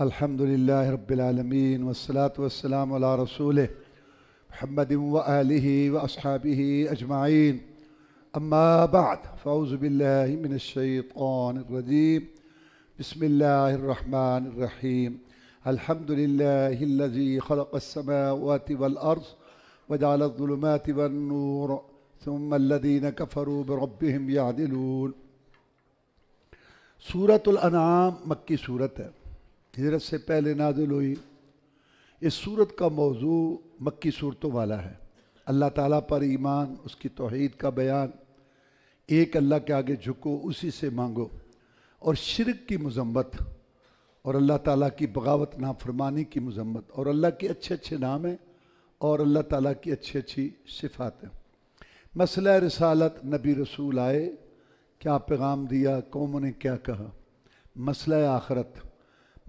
الحمدللہ رب العالمین والصلاة والسلام علی رسولہ محمد وآلہ واصحابہ اجمعین اما بعد فاعوذ باللہ من الشیطان الرجیم بسم اللہ الرحمن الرحیم الحمدللہ الذی خلق السماوات والارض وجعل الظلمات والنور ثم الذین کفروا بربهم یعدلون۔ سورۃ الانعام مکی سورت ہے، ہجرت سے پہلے نازل ہوئی۔ اس سورت کا موضوع مکی صورتوں والا ہے۔ اللہ تعالیٰ پر ایمان، اس کی توحید کا بیان، ایک اللہ کے آگے جھکو، اسی سے مانگو، اور شرک کی مذمت، اور اللہ تعالیٰ کی بغاوت نافرمانی کی مذمت، اور اللہ کے اچھے اچھے نام ہیں اور اللہ تعالیٰ کی اچھی اچھی صفات ہیں۔ مسئلہ رسالت، نبی رسول آئے، کیا پیغام دیا، قوموں نے کیا کہا۔ مسئلہ آخرت،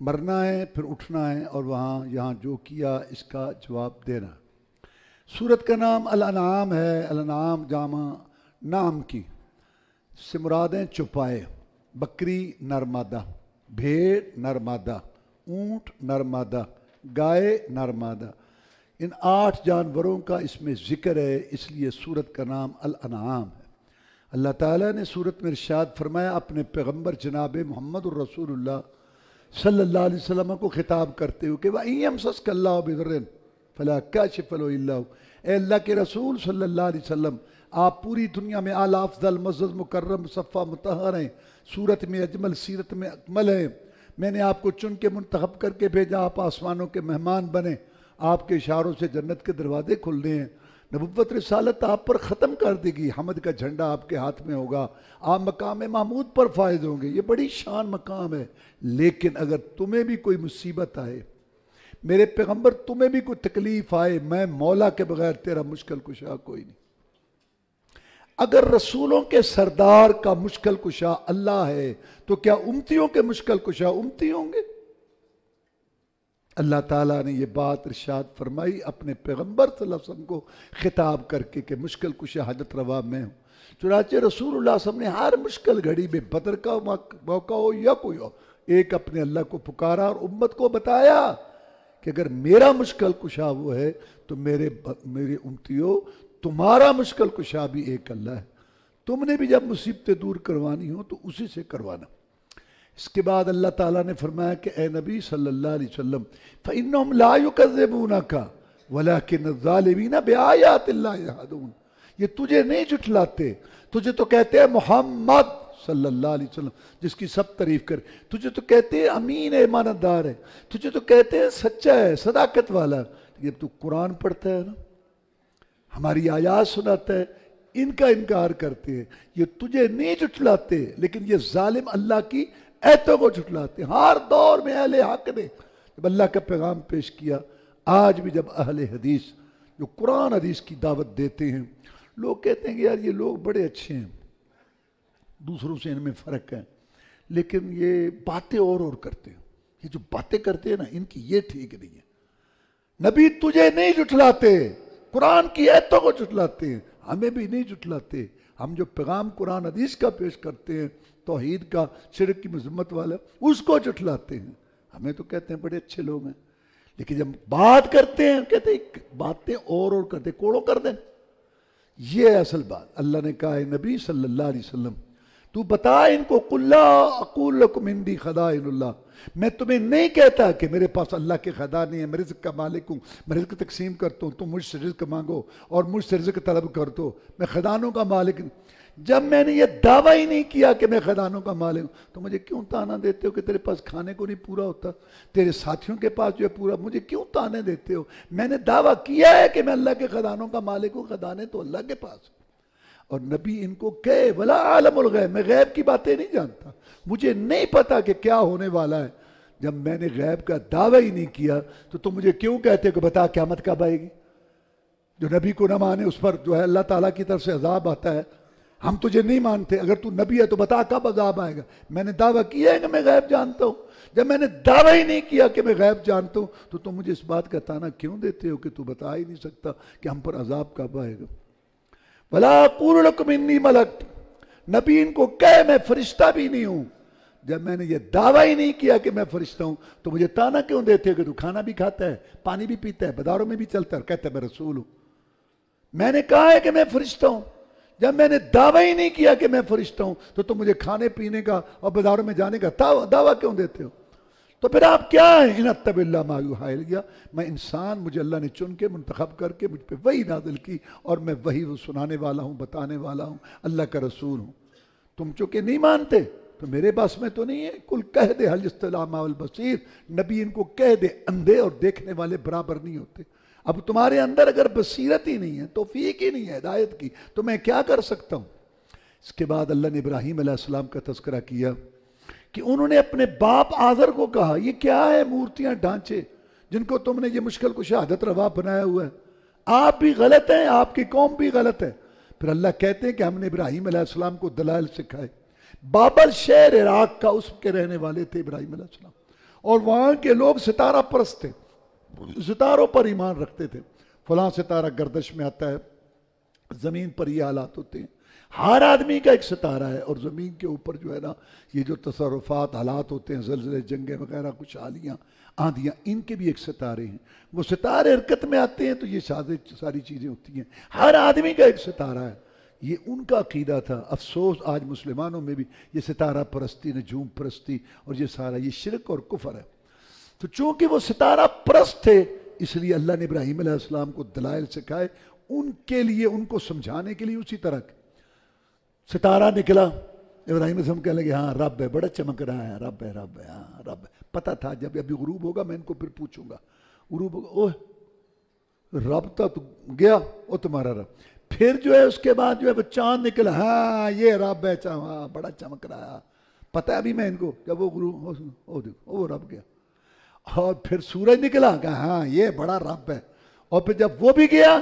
مرنا ہے پھر اٹھنا ہے، اور یہاں جو کیا اس کا جواب دینا۔ سورت کا نام الانعام ہے۔ الانعام جامع نام کی سے مراد ہیں چوپائے، بکری نرمادہ، بھیڑ نرمادہ، اونٹ نرمادہ، گائے نرمادہ، ان 8 جانوروں کا اس میں ذکر ہے، اس لیے سورت کا نام الانعام ہے۔ اللہ تعالیٰ نے سورت میں ارشاد فرمایا اپنے پیغمبر جناب محمد الرسول اللہ صلی اللہ علیہ وسلم کو خطاب کرتے ہوئے کہ وَإِن يَمْسَسْكَ اللَّهُ بِضُرٍّ فَلَا كَاشِفَ لَهُ إِلَّا هُوَ۔ اے اللہ کے رسول صلی اللہ علیہ وسلم، آپ پوری دنیا میں اعلیٰ افضل معزز مکرم مصفہ مطہر ہیں، صورت میں اجمل، سیرت میں اکمل ہیں۔ میں نے آپ کو چن کے منتخب کر کے بھیجا، آپ آسمانوں کے مہمان بنے، آپ کے اشاروں سے جنت کے دروازے کھلنے ہیں۔ نبوت رسالت آپ پر ختم کر دے گی، حمد کا جھنڈا آپ کے ہاتھ میں ہوگا، آپ مقام محمود پر فائز ہوں گے۔ یہ بڑی شان مقام ہے، لیکن اگر تمہیں بھی کوئی مصیبت آئے، میرے پیغمبر تمہیں بھی کوئی تکلیف آئے، میں مولا کے بغیر تیرا مشکل کشا کوئی نہیں۔ اگر رسولوں کے سردار کا مشکل کشا اللہ ہے تو کیا امتیوں کے مشکل کشا امتی ہوں گے؟ اللہ تعالیٰ نے یہ بات ارشاد فرمائی اپنے پیغمبر صلی اللہ علیہ وسلم کو خطاب کر کے کہ مشکل کشا حاجت روا میں ہوں۔ چنانچہ رسول اللہ صلی اللہ علیہ وسلم نے ہر مشکل گھڑی میں، بدر کا موقع ہو یا کوئی ہو، ایک اپنے اللہ کو پکارا اور امت کو بتایا کہ اگر میرا مشکل کشا وہ ہے تو میرے امتیوں تمہارا مشکل کشا بھی ایک اللہ ہے۔ تم نے بھی جب مصیبتیں دور کروانی ہو تو اسی سے کروانا۔ اس کے بعد اللہ تعالیٰ نے فرمایا کہ اے نبی صلی اللہ علیہ وسلم فَإِنَّهُمْ لَا يُكَذِّبُونَكَ وَلَكِنَّ الظَّالِمِينَ بِآيَاتِ اللَّهِ يَجْحَدُونَ۔ یہ تجھے نہیں جھٹلاتے، تجھے تو کہتے ہیں محمد صلی اللہ علیہ وسلم جس کی سب تعریف کرے، تجھے تو کہتے ہیں امین ہے، امانتدار ہے، تجھے تو کہتے ہیں سچا ہے، صداقت والا ہے۔ یہ تو قرآن پڑھتا ہے نا، ہماری آیات سناتا ہے، ان کا انکار کرتے ہیں۔ یہ تجھے نہیں جھٹلاتے، لیکن یہ ظالم اللہ کی ایتوں کو جھٹلاتے ہیں۔ ہر دور میں اہل حق نے جب اللہ کا پیغام پیش کیا، آج بھی جب اہل حدیث جو قرآن حدیث کی دعوت دیتے ہیں، لوگ کہتے ہیں کہ یار یہ لوگ بڑے اچھے ہیں، دوسروں سے ان میں فرق ہے، لیکن یہ باتیں اور کرتے ہیں۔ یہ جو باتیں کرتے ہیں نا، ان کی یہ ٹھیک نہیں ہے۔ نبی تجھے نہیں جھٹلاتے، قرآن کی ایتوں کو جھٹلاتے ہیں، ہمیں بھی نہیں جھٹلاتے۔ ہم جو پیغام قرآن حدیث کا پیش کرتے ہیں، توحید کا، شرک کی مذمت والا، اس کو جھٹلاتے ہیں۔ ہمیں تو کہتے ہیں بڑے اچھے لوگ ہیں، لیکن جب بات کرتے ہیں کہتے ہیں باتیں اور کرتے، کوڑوں کر دیں۔ یہ ہے اصل بات۔ اللہ نے کہا ہے نبی صلی اللہ علیہ وسلم تو بتا ان کو قُلْ لَا أَقُولُ لَكُمْ عِنْدِي خَزَائِنُ اللَّهِ، میں تمہیں نہیں کہتا کہ میرے پاس اللہ کے خزانے ہیں، میں رزق کا مالک ہوں، میں رزق تقسیم کرتا ہوں، تم مجھ سے رزق مانگو اور مجھ سے رزق طلب کر دو، میں خزانوں کا مالک ہوں۔ جب میں نے یہ دعویٰ ہی نہیں کیا کہ میں خزانوں کا مالک ہوں تو مجھے کیوں تانا دیتے ہو کہ تیرے پاس کھانے کو نہیں پورا ہوتا، تیرے ساتھیوں کے پاس جو ہے پورا، مجھے کیوں تانے دیتے ہو؟ میں نے دعویٰ کیا ہے کہ میں اللہ کے خزانوں کا مالک ہوں، خزانے تو اللہ کے پاس۔ اور نبی ان کو کہے ولا عالم الغیب، میں غیب کی باتیں نہیں جانتا، مجھے نہیں پتا کہ کیا ہونے والا ہے۔ جب میں نے غیب کا دعویٰ ہی نہیں کیا تو تم مجھے کیوں کہتے کہ بتا قیامت کب آئے گی؟ جو نبی کو نہ مانے اس پر جو ہے اللہ تعالیٰ کی طرف سے عذاب آتا ہے۔ ہم تجھے نہیں مانتے، اگر تو نبی ہے تو بتا کب عذاب آئے گا؟ میں نے دعویٰ کیا ہے کہ میں غیب جانتا ہوں۔ جب میں نے دعویٰ ہی نہیں کیا کہ میں غیب جانتا ہوں تو تم مجھے اس بات کا تانا کیوں دیتے ہو کہ تو بتا ہی نہیں سکتا کہ ہم پر عذاب کب آئے گا؟ وَلَا أَقُولُ لَكُمْ إِنِّي مَلَكٌ، نبی ان کو کہے میں فرشتہ بھی نہیں ہوں، جب میں نے یہ دعویٰ ہی نہیں کیا کہ میں فرشتہ ہوں تو مجھے تانا کیوں دیتے کہ تو کھانا بھی کھاتا ہے، پانی بھی پیتا ہے، بازاروں میں بھی چلتا ہے اور کہتا ہے میں رسول ہوں؟ میں نے کہا ہے کہ میں فرشتہ ہوں، جب میں نے دعویٰ ہی نہیں کیا کہ میں فرشتہ ہوں تو تم مجھے کھانے پینے کا اور بازاروں میں جانے کا دعویٰ کیوں دیتے ہو؟ تو پھر آپ کیا ہیں؟ ان اتبع الا ما یوحی الی، میں انسان، مجھے اللہ نے چن کے منتخب کر کے مجھ پہ وحی نازل کی اور میں وحی وہ سنانے والا ہوں، بتانے والا ہوں، اللہ کا رسول ہوں۔ تم چونکہ نہیں مانتے تو میرے بس میں تو نہیں ہے۔ کل کہہ دے حل یستوی الاعمی والبصیر، نبی ان کو کہہ دے اندھے اور دیکھنے والے برابر نہیں ہوتے۔ اب تمہارے اندر اگر بصیرت ہی نہیں ہے، توفیق ہی نہیں ہے ہدایت کی، تو میں کیا کر سکتا ہوں؟ اس کے بعد اللہ نے ابراہیم علیہ السلام کا تذکرہ کیا کہ انہوں نے اپنے باپ آذر کو کہا یہ کیا ہے مورتیاں ڈھانچے جن کو تم نے یہ مشکل کشا حاجت روا بنایا ہوا ہے، آپ بھی غلط ہیں، آپ کی قوم بھی غلط ہے۔ پھر اللہ کہتے ہیں کہ ہم نے ابراہیم علیہ السلام کو دلائل سکھائے۔ بابل شہر عراق کا اس کے رہنے والے تھے ابراہیم علیہ السلام، اور وہاں کے لوگ ستارہ پرست تھے، ستاروں پر ایمان رکھتے تھے۔ فلاں ستارہ گردش میں آتا ہے، زمین پر یہ حالات ہوتے ہیں، ہر آدمی کا ایک ستارہ ہے، اور زمین کے اوپر جو ہے نا یہ جو تصرفات حالات ہوتے ہیں، زلزلے، جنگیں وغیرہ، کچھ آلیاں آندیاں، ان کے بھی ایک ستارے ہیں۔ وہ ستارے حرکت میں آتے ہیں تو یہ ساری چیزیں ہوتی ہیں، ہر آدمی کا ایک ستارہ ہے۔ یہ ان کا عقیدہ تھا۔ افسوس آج مسلمانوں میں بھی یہ ستارہ پرستی، نجوم پرستی اور یہ سارا یہ شرک اور کفر ہے۔ تو چونکہ وہ ستارہ پرست تھے اس لیے اللہ نے ابراہیم علیہ السلام کو دلائل سکھائے، ان کے لیے، ان کو سمجھانے کے لیے۔ اسی طرح ستارہ نکلا، ابراہیم علیہ السلام کہنے لگے ہاں رب ہے، بڑا چمک رہا ہے، رب ہے، رب ہے، ہاں رب ہے۔ پتہ تھا جب ابھی غروب ہوگا میں ان کو پھر پوچھوں گا، غروب ہوگا، اوہ رب تو گیا، وہ تمہارا رب۔ پھر جو ہے اس کے بعد جو ہے وہ چاند نکلا، ہاں یہ رب ہے، ہاں بڑا چمک رہا ہے، پتہ ہے ابھی میں ان کو، جب وہ غروب وہ رب گیا۔ اور پھر سورج نکلا، کہا ہاں یہ بڑا رب ہے۔ اور پھر جب وہ بھی گیا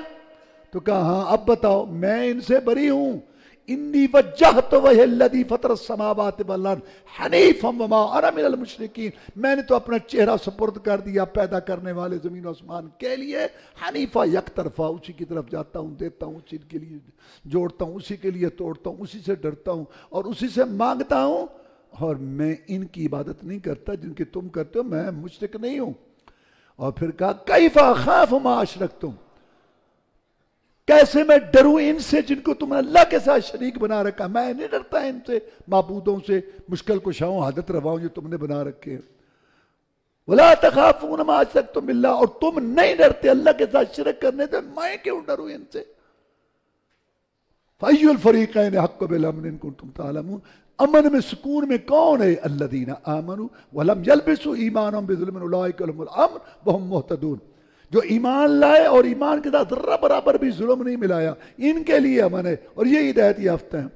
تو کہا ہاں اب بتاؤ میں ان سے بری ہوں، انی وجہت وجہ الذی فطر السماوات والارض حنیفا وما انا من المشرکین، میں نے تو اپنا چہرہ سپرد کر دیا پیدا کرنے والے زمین و آسمان کے لیے، حنیفا یک طرفہ، اسی کی طرف جاتا ہوں، دیتا ہوں، اسی کے لیے جوڑتا ہوں، اسی کے لیے توڑتا ہوں، اسی سے ڈرتا ہوں اور اسی سے مانگتا ہوں، اور میں ان کی عبادت نہیں کرتا جن کی تم کرتے ہو، میں مشرک نہیں ہوں۔ اور پھر کہا کیف اخاف ما اشرکتم، کیسے میں ڈروں ان سے جن کو تم نے اللہ کے ساتھ شریک بنا رکھا، میں نہیں ڈرتا ان سے، معبودوں سے، مشکل کشاؤں، حاجت رواؤں جو تم نے بنا رکھے ہیں۔ ولا تخافون ما اشرکتم باللہ، اور تم نہیں ڈرتے اللہ کے ساتھ شرک کرنے سے، میں کیوں ڈروں ان سے؟ فَأَيُّ الْفَرِيقَيْنِ حَقُّ بِالْأَمْنِ إِن كُنتُمْ تَعْلَمُونَ، امن میں سکون میں کون ہے؟ الذین آمنوا ولم یلبسوا ایمانہم بظلم اولئک لهم الامن وهم مہتدون، جو ایمان لائے اور ایمان کے ساتھ ذرہ برابر بھی ظلم نہیں ملایا، ان کے لیے امن ہے اور یہ ہدایت یافتہ ہیں۔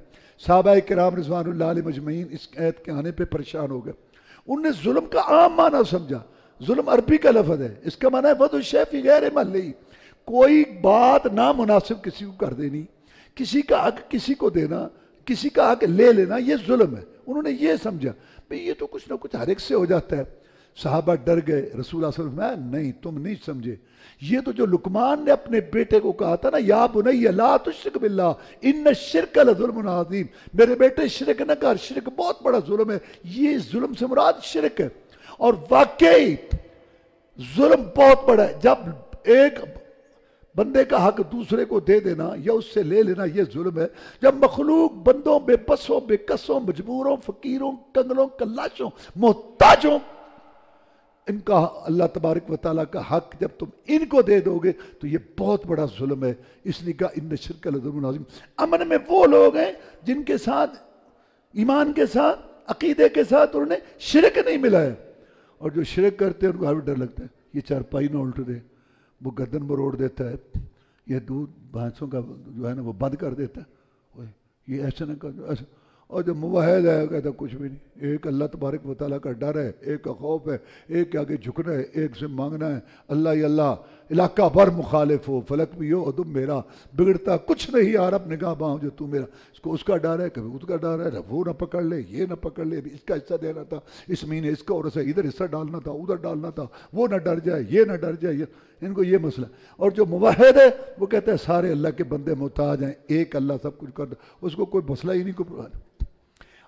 صحابہ کرام رضوان اللہ علیہ مجمعین اس آیت کے آنے پہ پریشان ہو گئے۔ انہوں نے ظلم کا عام معنی سمجھا، ظلم عربی کا لفظ ہے، اس کا معنی ہے وضع الشیء فی غیر محلہ، کوئی بات نامناسب کسی کو کر دینی، کسی کا حق کسی کو دینا، کسی کا حق لے لینا، یہ ظلم ہے۔ انہوں نے یہ سمجھا بھئی یہ تو کچھ نہ کچھ ہر ایک سے ہو جاتا ہے۔ صحابہ ڈر گئے، رسول اللہ صلی اللہ علیہ وسلم نہیں تم نہیں سمجھے، یہ تو جو لقمان نے اپنے بیٹے کو کہا تھا نا، یا بنی لا تشرک باللہ ان الشرک لظلم عظیم، میرے بیٹے شرک نہ کر، شرک بہت بڑا ظلم ہے، یہ ظلم سے مراد شرک ہے۔ اور واقعی ظلم بہت بڑا ہے، جب ایک بندے کا حق دوسرے کو دے دینا یا اس سے لے لینا یہ ظلم ہے۔ جب مخلوق بندوں، بے بسوں، بے کسوں، مجبوروں، فقیروں، کنگلوں، کلاشوں، محتاجوں، ان کا اللہ تبارک و تعالیٰ کا حق جب تم ان کو دے دو گے تو یہ بہت بڑا ظلم ہے۔ اس لیے کہا ان الشرک لظلم عظیم۔ امن میں وہ لوگ ہیں جن کے ساتھ ایمان کے ساتھ، عقیدے کے ساتھ انہوں نے شرک نہیں ملایا، اور جو شرک کرتے ہیں ان کو ہر ڈر لگتا ہے یہ چارپائی نہ الٹ دے، وہ گردن مروڑ دیتا ہے، یہ دودھ بھینسوں کا جو ہے نا وہ بند کر دیتا ہے، یہ ایسا نہ کر ایسا۔ اور جو موحد ہے کہتا کچھ بھی نہیں، ایک اللہ تبارک و تعالیٰ کا ڈر ہے، ایک کا خوف ہے، ایک کے آگے جھکنا ہے، ایک سے مانگنا ہے، اللہ ہی اللہ، علاقہ بھر مخالف ہو، فلک بھی ہو عدم میرا، بگڑتا کچھ نہیں یار اب نگاہ باؤں جو تو میرا۔ اس کو اس کا ڈر ہے، کبھی اس کا ڈر ہے، وہ نہ پکڑ لے، یہ نہ پکڑ لے، اس کا حصہ دینا تھا اس مہینے، اس کا اور سے ادھر حصہ ڈالنا تھا، ادھر ڈالنا تھا، وہ نہ ڈر جائے، یہ نہ ڈر جائے، ان کو یہ مسئلہ۔ اور جو موحد ہے وہ کہتا ہے سارے اللہ کے بندے محتاج ہیں، ایک اللہ سب کچھ کر دو، اس کو کوئی مسئلہ ہی نہیں، کوئی۔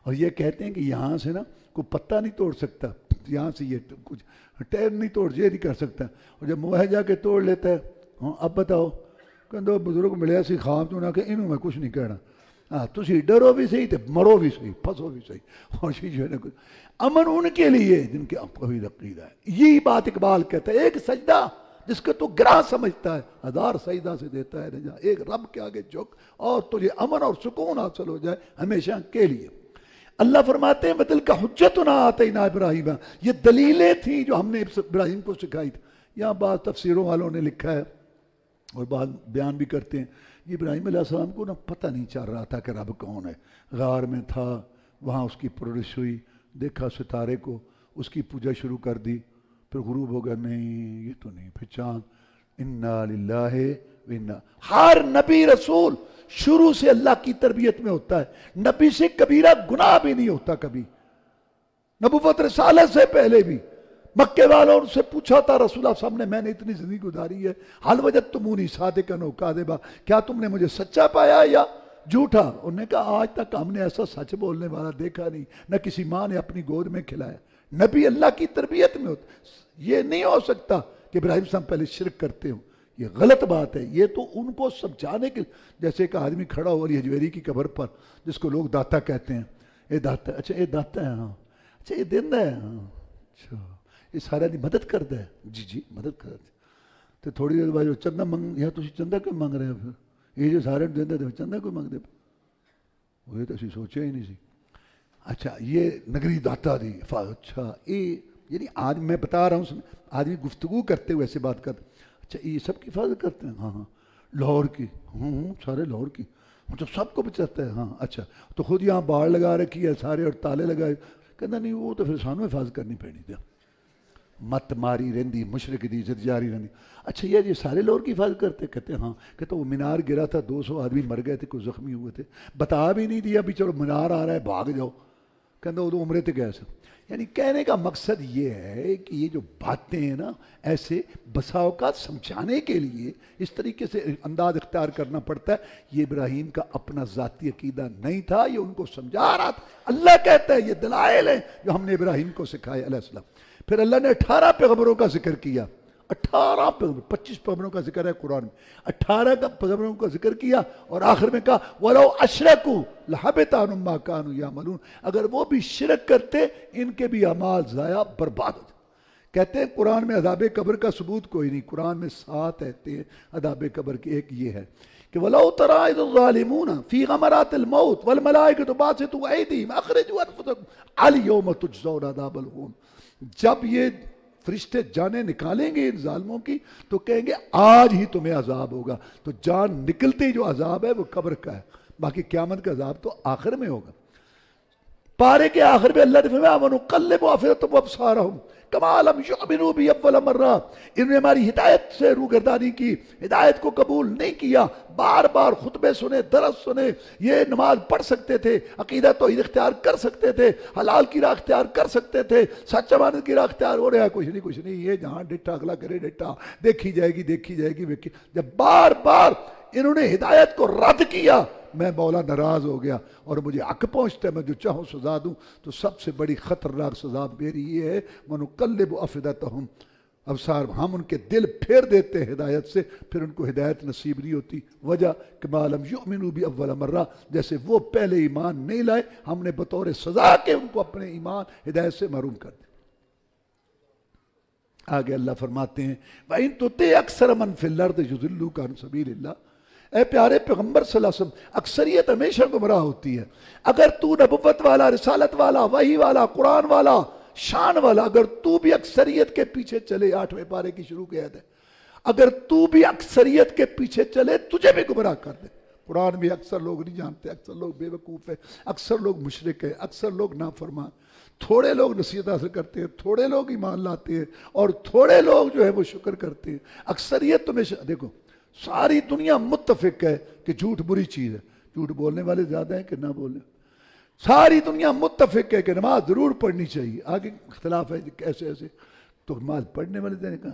اور یہ کہتے ہیں کہ یہاں سے نا کوئی پتہ نہیں توڑ سکتا، یہاں سے یہ کچھ ٹیر نہیں توڑ، یہ نہیں کر سکتا، اور جب موہ جا کے توڑ لیتا ہے، ہاں اب بتاؤ کہ بزرگ ملیا سی خواب تو نہ کہ انہوں میں کچھ نہیں کہنا، ہاں تسی ڈرو بھی صحیح تے مرو بھی صحیح، پھنسو بھی صحیح، اور جو ہے نا کچھ امن ان کے لیے جن کے توحید عقیدہ ہے۔ یہی بات اقبال کہتا ہے، ایک سجدہ جس کے تو گراں سمجھتا ہے 1000 سجدہ سے دیتا ہے رجا، ایک رب کے آگے جھک اور تجھے امن اور سکون حاصل ہو جائے ہمیشہ کے لیے۔ اللہ فرماتے ہیں وَتِلْكَ حُجَّتُنَا آتَيْنَا إِبْرَاهِيمَ، یہ دلیلیں تھیں جو ہم نے ابراہیم کو سکھائی تھی۔ یہاں بعض تفسیروں والوں نے لکھا ہے اور بعض بیان بھی کرتے ہیں، یہ ابراہیم علیہ السلام کو نا پتہ نہیں چل رہا تھا کہ رب کون ہے، غار میں تھا، وہاں اس کی پرورش ہوئی، دیکھا ستارے کو، اس کی پوجا شروع کر دی، پھر غروب ہو گیا، نہیں یہ تو نہیں، پھر چاند، انا للہ و انا۔ ہر نبی رسول شروع سے اللہ کی تربیت میں ہوتا ہے، نبی سے کبیرہ گناہ بھی نہیں ہوتا کبھی، نبوت رسالت سے پہلے بھی۔ مکے والوں سے پوچھا تھا رسول اللہ صاحب نے، میں نے اتنی زندگی گزاری ہے، حل وجدتمونی صادقا و کاذبا، کیا تم نے مجھے سچا پایا یا جھوٹا؟ انہوں نے کہا آج تک ہم نے ایسا سچ بولنے والا دیکھا نہیں، نہ کسی ماں نے اپنی گود میں کھلایا۔ نبی اللہ کی تربیت میں ہوتا، یہ نہیں ہو سکتا کہ ابراہیم صاحب پہلے شرک کرتے ہوں، یہ غلط بات ہے۔ یہ تو ان کو سمجھانے کے، جیسے ایک آدمی کھڑا ہوا علی حجویری کی قبر پر جس کو لوگ داتا کہتے ہیں، اے داتا، اچھا اے داتا ہے، ہاں اچھا یہ دیندا ہے، ہاں اچھا یہ سارے دی مدد کرتا ہے، جی جی مدد کرتا ہے، تو تھوڑی دیر بعد چندہ منگ، یا تسی چندہ کیوں مانگ رہے ہو؟ پھر یہ جو سارے دیندا تو چندہ کیوں مانگ دے؟ وہ تو اسی سوچے ہی نہیں سی۔ اچھا یہ نگری داتا دی، اچھا یہ یعنی آج میں بتا رہا ہوں، آدمی گفتگو کرتے ہوئے ایسے بات کرتے، اچھا یہ سب کی حفاظت کرتے ہیں؟ ہاں ہاں لاہور کی، ہوں سارے لاہور کی، اچھا سب کو بچاتا ہے؟ ہاں اچھا تو خود یہاں باڑ لگا رکھی ہے سارے اور تالے لگائے، کہنا نہیں وہ تو پھر سانوں حفاظت کرنی پڑنی تھی، مت ماری رہندی مشرق دی عزت جاری رہندی۔ اچھا یہ سارے لاہور کی حفاظت کرتے؟ کہتے ہیں ہاں۔ کہتے وہ مینار گرا تھا، 200 آدمی مر گئے تھے، کوئی زخمی ہوئے تھے، بتا بھی نہیں دیا بھی چلو مینار آ رہا ہے بھاگ جاؤ، کہتے وہ تو عمرے تے گئے سب۔ یعنی کہنے کا مقصد یہ ہے کہ یہ جو باتیں ہیں نا ایسے بسا اوقات سمجھانے کے لیے اس طریقے سے انداز اختیار کرنا پڑتا ہے۔ یہ ابراہیم کا اپنا ذاتی عقیدہ نہیں تھا، یہ ان کو سمجھا رہا تھا۔ اللہ کہتا ہے یہ دلائل ہیں جو ہم نے ابراہیم کو سکھائے علیہ السلام۔ پھر اللہ نے 18 پیغمبروں کا ذکر کیا، 18 پیغمبر، 25 پیغمبروں کا ذکر ہے قرآن میں، 18 پیغمبروں کا ذکر کیا اور آخر میں کہا وَلَوْ أَشْرَكُوا لَحَبِطَ عَنْهُمْ مَا كَانُوا يَعْمَلُونَ، اگر وہ بھی شرک کرتے ان کے بھی اعمال ضائع برباد ہو جاتے۔ کہتے ہیں قرآن میں عذاب قبر کا ثبوت کوئی نہیں، قرآن میں 7 آیتیں ہیں عذاب قبر کی، ایک یہ ہے کہ وَلَوْ تَرَىٰ إِذِ الظَّالِمُونَ فِي غَمَرَاتِ الْمَوْتِ وَالْمَلَائِكَةُ بَاسِطُو أَيْدِيهِمْ أَخْرِجُوا أَنفُسَكُمْ الْيَوْمَ تُجْزَوْنَ عَذَابَ الْهُونِ، جب یہ فرشتے جانیں نکالیں گے ان ظالموں کی تو کہیں گے آج ہی تمہیں عذاب ہوگا، تو جان نکلتے ہی جو عذاب ہے وہ قبر کا ہے، باقی قیامت کا عذاب تو آخر میں ہوگا۔ پارے کے آخر میں اللہ نے فرمایا وَنُقَلِّبُ أَفْئِدَتَهُمْ وَأَبْصَارَهُمْ كَمَا لَمْ يُؤْمِنُوا بِهِ أَوَّلَ مَرَّةٍ، انہوں نے ہماری ہدایت سے روگردانی کی، ہدایت کو قبول نہیں کیا، بار بار خطبے سنے، درس سنے، یہ نماز پڑھ سکتے تھے، عقیدہ توحید اختیار کر سکتے تھے، حلال کی راہ اختیار کر سکتے تھے، سچ امانت کی راہ اختیار ہو رہا ہے، کچھ نہیں، یہ جہاں ڈٹا اگلا کرے ڈٹا، دیکھی جائے گی، جب بار بار انہوں نے ہدایت کو رد کیا، میں مولا ناراض ہو گیا اور مجھے حق پہنچتا ہے، میں جو چاہوں سزا دوں، تو سب سے بڑی خطرناک سزا میری یہ ہے وَنُقَلِّبُ أَفْئِدَتَهُمْ ابصار، ہم ان کے دل پھیر دیتے ہیں ہدایت سے، پھر ان کو ہدایت نصیب نہیں ہوتی۔ وجہ كَمَا لَمْ يُؤْمِنُوا بِهِ أَوَّلَ مَرَّةٍ، جیسے وہ پہلے ایمان نہیں لائے، ہم نے بطور سزا کے ان کو اپنے ایمان ہدایت سے محروم کر دیا۔ آگے اللہ فرماتے ہیں وَإِن تُطِعْ أَكْثَرَ مَنْ فِي الْأَرْضِ يُضِلُّوكَ عَنْ سَبِيلِ اللَّهِ، اے پیارے پیغمبر صلی اللہ علیہ وسلم، اکثریت ہمیشہ گمراہ ہوتی ہے۔ اگر تو نبوت والا، رسالت والا، وحی والا، قرآن والا، شان والا، اگر تو بھی اکثریت کے پیچھے چلے، 8ویں پارے کی شروع کی آیت ہے، اگر تو بھی اکثریت کے پیچھے چلے تجھے بھی گمراہ کر دے۔ قرآن بھی اکثر لوگ نہیں جانتے، اکثر لوگ بے وقوف ہیں، اکثر لوگ مشرک ہیں، اکثر لوگ نافرمان، تھوڑے لوگ نصیحت حاصل کرتے ہیں، تھوڑے لوگ ایمان لاتے ہیں، اور تھوڑے لوگ جو ہے وہ شکر کرتے ہیں۔ اکثریت تمہیں دیکھو، ساری دنیا متفق ہے کہ جھوٹ بری چیز ہے، جھوٹ بولنے والے زیادہ ہیں کہ نہ بولنے، ساری دنیا متفق ہے کہ نماز ضرور پڑھنی چاہیے، آگے اختلاف ہے کیسے ایسے، تو نماز پڑھنے والے زیادہ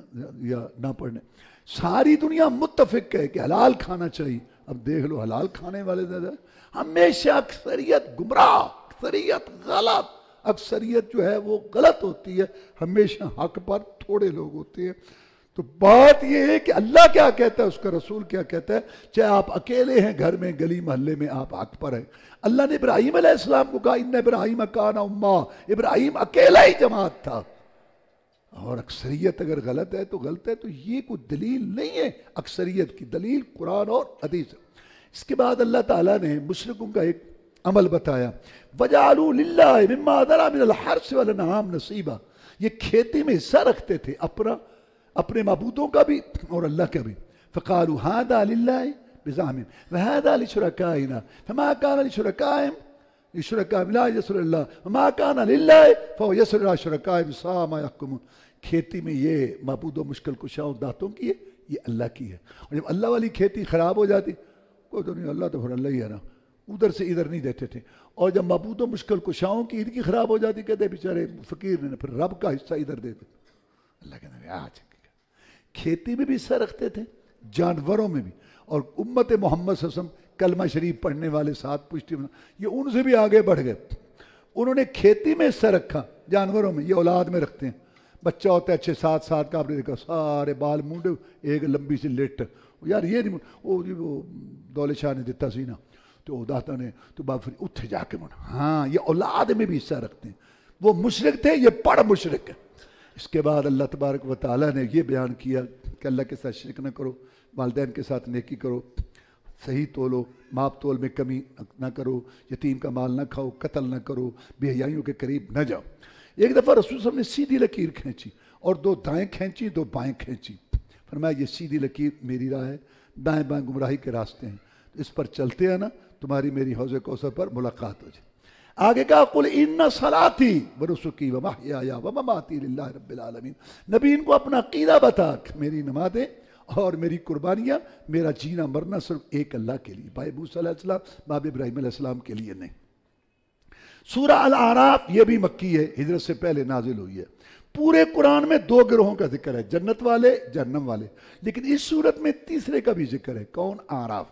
یا نہ پڑھنے، ساری دنیا متفق ہے کہ حلال کھانا چاہیے، اب دیکھ لو حلال کھانے والے زیادہ، ہمیشہ اکثریت گمراہ، اکثریت غلط، اکثریت جو ہے وہ غلط ہوتی ہے، ہمیشہ حق پر تھوڑے لوگ ہوتے ہیں۔ تو بات یہ ہے کہ اللہ کیا کہتا ہے، اس کا رسول کیا کہتا ہے، چاہے آپ اکیلے ہیں گھر میں، گلی محلے میں، آپ حق پر ہیں۔ اللہ نے ابراہیم علیہ السلام کو کہا ان ابراہیم کان امہ، ابراہیم اکیلا ہی جماعت تھا۔ اور اکثریت اگر غلط ہے تو غلط ہے، تو یہ کوئی دلیل نہیں ہے، اکثریت کی دلیل قرآن اور حدیث ہے۔ اس کے بعد اللہ تعالیٰ نے مشرکوں کا ایک عمل بتایا، وَجَعَلُوا لِلَّهِ مِمَّا ذَرَأَ مِنَ الْحَرْثِ وَالْأَنْعَامِ نَصِيبًا، یہ کھیتی میں حصہ رکھتے تھے، اپنے معبودوں کا بھی اور اللہ کا بھی۔ فَقَالُوا هَذَا لِلَّهِ بِزَعْمِهِمْ وَهَذَا لِشُرَكَائِنَا فَمَا كَانَ لِشُرَكَائِهِمْ لا يسر اللہ وما كان للہ فهو يسر اللہ شرکائهم ساء ما يحكمون۔ کھیتی میں یہ معبود و مشکل کشاؤں داتوں کی ہے، یہ اللہ کی ہے۔ اور جب اللہ والی کھیتی خراب ہو جاتی، کوئی تو نہیں، اللہ تو پھر اللہ ہی ہے نا، ادھر سے ادھر نہیں دیتے تھے۔ اور جب معبود و مشکل کشاؤں کی ان کی خراب ہو جاتی، کہتے بیچارے فقیر نے پھر رب کا حصہ ادھر دے دیتے۔ اللہ کہتے ہیں آج کھیتی میں بھی حصہ رکھتے تھے، جانوروں میں بھی۔ اور امت محمد صلی اللہ علیہ وسلم کلمہ شریف پڑھنے والے ساتھ پشتی بنا، یہ ان سے بھی آگے بڑھ گئے۔ انہوں نے کھیتی میں حصہ رکھا، جانوروں میں، یہ اولاد میں رکھتے ہیں۔ بچہ ہوتا ہے 6-7 سال کا، آپ نے دیکھا سارے بال مونڈے، ایک لمبی سی لٹ، یار یہ نہیں وہ دولت شاہ نے دیتا سی نا، تو داتا نے تو باپ پھر اتھے جا کے منا، ہاں یہ اولاد میں بھی حصہ رکھتے ہیں۔ وہ مشرک تھے، یہ پڑھ مشرک ہے۔ اس کے بعد اللہ تبارک و تعالیٰ نے یہ بیان کیا کہ اللہ کے ساتھ شرک نہ کرو، والدین کے ساتھ نیکی کرو، صحیح تولو، ماپ تول میں کمی نہ کرو، یتیم کا مال نہ کھاؤ، قتل نہ کرو، بے حیائیوں کے قریب نہ جاؤ۔ ایک دفعہ رسول صلی اللہ علیہ وسلم نے سیدھی لکیر کھینچی اور 2 دائیں کھینچی، 2 بائیں کھینچی، فرمایا یہ سیدھی لکیر میری راہ ہے، دائیں بائیں گمراہی کے راستے ہیں، اس پر چلتے ہیں نا، تمہاری میری حوض کوثر پر ملاقات ہو جائے۔ آگے کہا قل ان صلاتی ونسکی ومحیایا ومماتی للہ رب العالمین، نبی ان کو اپنا عقیدہ بتا، میری نمازیں اور میری قربانیاں، میرا جینا مرنا صرف ایک اللہ کے لیے، بھائی موسیٰ علیہ السلام، باپ ابراہیم علیہ السلام کے لیے نہیں۔ سورہ الاعراف یہ بھی مکی ہے، ہجرت سے پہلے نازل ہوئی ہے۔ پورے قرآن میں 2 گروہوں کا ذکر ہے، جنت والے، جہنم والے، لیکن اس صورت میں تیسرے کا بھی ذکر ہے۔ کون؟ اعراف،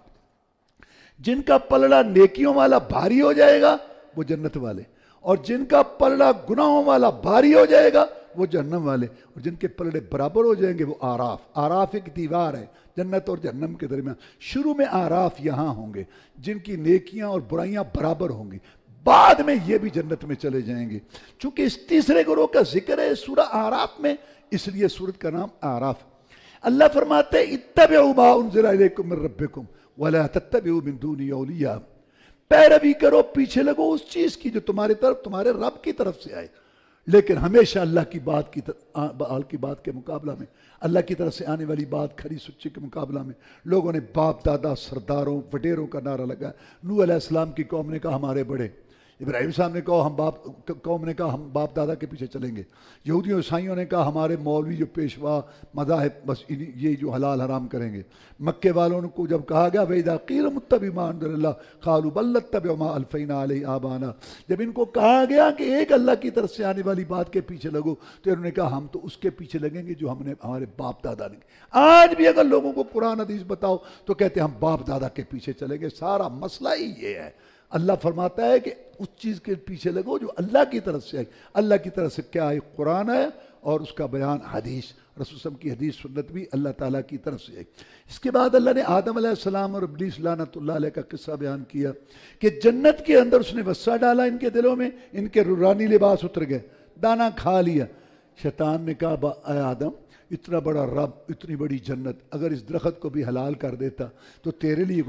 جن کا پلڑا نیکیوں والا بھاری ہو جائے گا وہ جنت والے، اور جن کا پلڑا گناہوں والا بھاری ہو جائے گا وہ جہنم والے، اور جن کے پلڑے برابر ہو جائیں گے وہ اعراف۔ اعراف ایک دیوار ہے جنت اور جہنم کے درمیان۔ شروع میں اعراف یہاں ہوں گے جن کی نیکیاں اور برائیاں برابر ہوں گی، بعد میں یہ بھی جنت میں چلے جائیں گے۔ چونکہ اس تیسرے گروہ کا ذکر ہے سورہ اعراف میں، اس لیے سورت کا نام اعراف۔ اللہ فرماتے ہیں اتبعوا ما انزل الیکم من ربکم ولا تتبعوا من دونی اولیاء، پیروی کرو، پیچھے لگو اس چیز کی جو تمہارے رب کی طرف سے آئے، لیکن ہمیشہ اللہ کی بات کے مقابلہ میں، اللہ کی طرف سے آنے والی بات کھری سچی کے مقابلہ میں لوگوں نے باپ دادا سرداروں وڈیروں کا نعرہ لگا۔ نوح علیہ السلام کی قوم نے کہا ہمارے بڑے، ابراہیم صاحب نے کہا قوم نے کہا ہم باپ دادا کے پیچھے چلیں گے، یہودیوں عیسائیوں نے کہا ہمارے مولوی جو پیشوا مذاہب بس یہ جو حلال حرام کریں گے۔ مکے والوں کو جب کہا گیا وَإِذَا قِيلَ اتَّبِعُوا مَا أَنزَلَ اللَّهُ قَالُوا بَل نَتَّبِعُ مَا أَلْفَيْنَا عَلَيْهِ آبَاءَنَا، جب ان کو کہا گیا کہ ایک اللہ کی طرف سے آنے والی بات کے پیچھے لگو تو انہوں نے کہا ہم تو اس کے پیچھے لگیں گے جو ہم نے ہمارے باپ دادا نے۔ آج بھی اگر لوگوں کو قرآن حدیث بتاؤ تو کہتے ہیں ہم باپ دادا کے پیچھے چلیں گے۔ سارا مسئلہ ہی یہ ہے، اللہ فرماتا ہے کہ اس چیز کے پیچھے لگو جو اللہ کی طرف سے آئی۔ اللہ کی طرف سے کیا آئی؟ قرآن ہے، اور اس کا بیان حدیث، رسول وسلم کی حدیث سنت بھی اللہ تعالیٰ کی طرف سے آئی۔ اس کے بعد اللہ نے آدم علیہ السلام اور ابلیس لعنت اللہ علیہ کا قصہ بیان کیا کہ جنت کے اندر اس نے وسع ڈالا ان کے دلوں میں، ان کے رورانی لباس اتر گئے، دانا کھا لیا۔ شیطان نے کہا اے آدم، اتنا بڑا رب، اتنی بڑی جنت، اگر اس درخت کو بھی حلال کر دیتا تو تیرے لیے